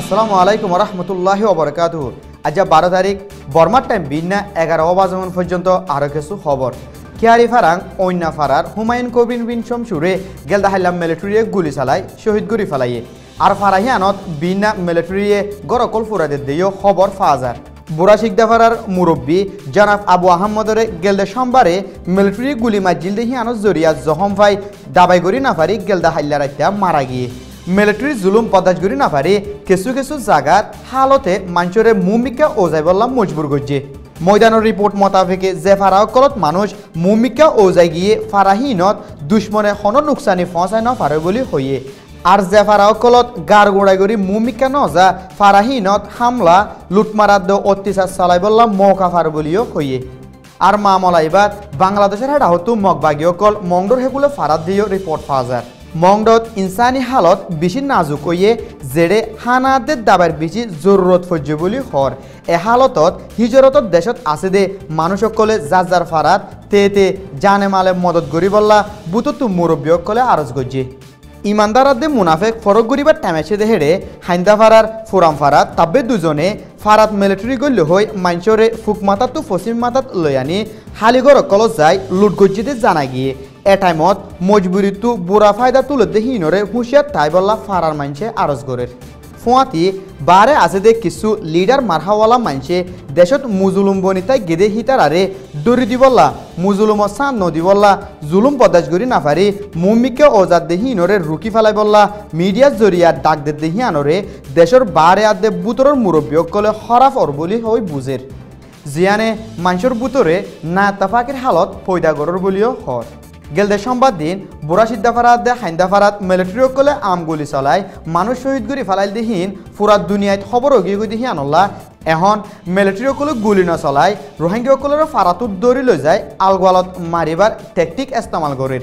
আসসালামু আলাইকুম রহমতুল্লাহি ওবরাকাতুহু। আজ 12 তারিখ বর্মার টাইম বিন্না 11 বাজে পর্যন্ত আরো কিছু খবর। কিয়ারি ফারাং অন্যা ফারার হুমায়ুন কবির বিন শমসুরে গেলদা হাইলাম মিলিটারিয়ে গুলি চালাই শহীদ গরি ফেলাইয়ে আর ফারাহিয়ানত বিন্না মিলিটারিয়ে গরকল ফুরাদের দিয়েও খবর ফাজার। বুড়া শিকদাফারার মুরব্বী জানাব আবু আহমদরে গেলদে সোমবারে মিলিটারি গুলি মাজিল দেহিয়ানত জরিয়া জহম ভাই দাবাই গরি না পারি গেলদা হাইল্লা রাইতা মারা গিয়ে মিলিটারি জুলুম বরদাস্ত করি না পারে কিছু কিছু জায়গার হালতে মানুষের মুমিকা ওজাই বললাম মজবুর করছে। ময়দানের রিপোর্ট মোতাবেকে যে ফারাহকলত মানুষ মুমিকা ওজাই গিয়ে ফারাহিনত দুশ্মনে হন নুকসানি ফসাই না পারে বলে হইয়ে আর যে ফারাহকলত গার গোড়াই করি মুমিকা নজা ফারাহিনত হামলা লুটমারাদ্দ অত্যাচার চালাই বললাম মৌকা ফার বলিও হইয়ে আর মামলাইবাদ বাংলাদেশের হেড আহত মগবাগীয়কল মংডর হেগুলো ফারাত দিয়েও রিপোর্ট ফাজার। মংডত ইনসানি হালত বেশি নাজুক হইয়ে জেড়ে হানাদের দাবার বেশি জরুরত ফজ্য বলি হর এ হালতত হিজরতত দেশত আছে দে মানুষ সকলে যার ফারাত তে জানে মালে মদত গরি বললা বুতত মুরব্বী সকলে আরজ গজ্জে ইমানদারাদে মুনাফেক ফরক গরিবার টামেছে দেহেড়ে হাইন্দা ফারার ফোরাম ফারাত তাব্বে দুজনে ফারাত মিলিটারি গল্য হই মাইনসরে ফুক মাতাত তো পশ্চিম মাতাত লয়ানি হালিগর কলত যাই লুট গজ্জিতে জানা গিয়ে এ টাইমত মজবুরি তু বুড়া ফায়দা তুলে দেহিনরে হুঁশিয়ার তাই বললা ফারার মানছে আরজ গরের ফুয়াতি বারে আছে দে কিছু লিডার মারহাওয়ালা মানছে দেশত মুজুলুম বনিতাই গেদে হিতার আরে দরি দিবল্লা মুজুলুম সান নদী বললা জুলুম বদাস করি না পারি মুমিকে ওজাদ দেহিনরে রুকি ফেলাই বললা মিডিয়ার জরিয়া ডাক দে দেহিয়ানরে দেশের বারে আদে বুতরের মুরব্বী কলে হরাফ অর বলি হই বুঝের জিয়ানে মানুষের বুতরে না তাফাকের হালত পয়দা গরর বলিও হর গেলদে সোমবার দিন বুড়া সিদ্ধাফারাত দে হাইন্দাফারাত মিলিটারি কলে আম গুলি চলাই মানুষ শহীদ গরি ফেলাইল দিহীন ফুরাত দুনিয়াত খবর গিয়ে গই দিহি আনল্লা এখন মিলিটারি কলে গুলি ন চলাই রোহিঙ্গীসকলের ফারাতুত দৌড়ি লৈ যায় আলগোয়ালত মারিবার টেকটিক ইস্তেমাল করের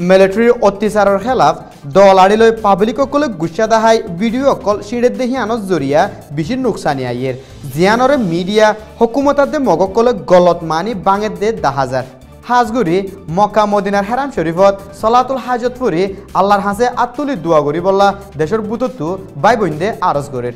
মিলিটারির অত্যাচারের খেলাফ দল আড়ি লৈ পাবলিকসকলে গুচ্ছা দেখাই ভিডিও অকল সিঁড়ের দেহি আনত জরিয়া বেশি নুকসানি আইয়ের জিয়ানরে মিডিয়া হকুমতাতে মগকলে গলত মানি বাঙের দে দাহাজার হাজগুড়ি মক্কা মদিনার হেরাম শরীফত সলাতুল হাজত ফুরি আল্লাহর হাসে আত্মলি দোয়া করি বললা দেশের বুতত্তু বাই বইন্দে আরজ গরের।